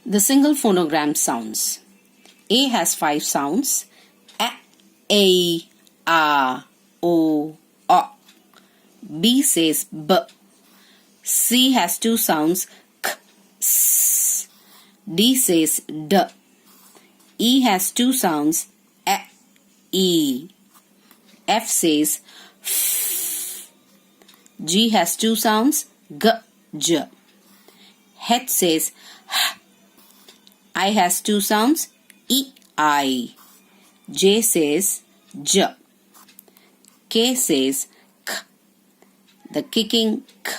The single phonogram sounds. A has 5 sounds. A, O, O. B says B. C has 2 sounds. K, S. D says D. E has 2 sounds. E. F says F. G has 2 sounds. G, J. H says H. I has 2 sounds. E, I. J says J. K says K. The kicking K.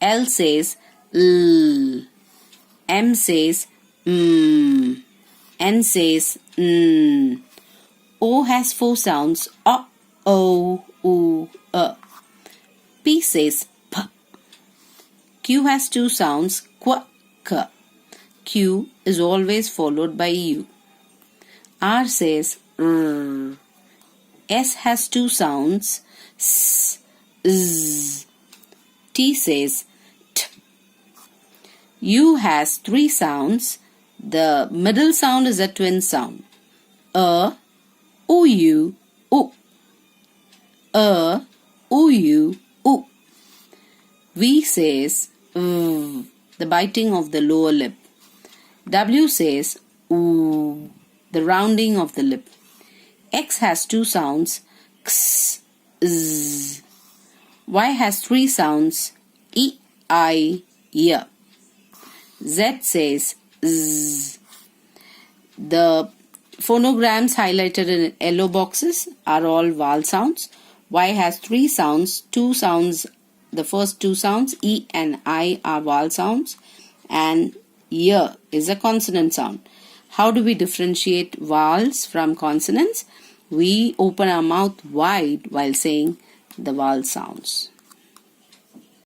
L says L. M says M. N says N. O has 4 sounds. O, U, P says P. Q has 2 sounds. Qu, K. Q is always followed by U. R says R. S has 2 sounds. S, Z. T says T. U has 3 sounds. The middle sound is a twin sound. OU, O. OU, O. V says V, the biting of the lower lip. W says Oo, the rounding of the lip. X has 2 sounds. X, Z. Y has 3 sounds. E, I, Y. Z says Z. The phonograms highlighted in yellow boxes are all vowel sounds. Y has 3 sounds. 2 sounds, the first 2 sounds, E and I, are vowel sounds, and Y is a consonant sound. How do we differentiate vowels from consonants? We open our mouth wide while saying the vowel sounds.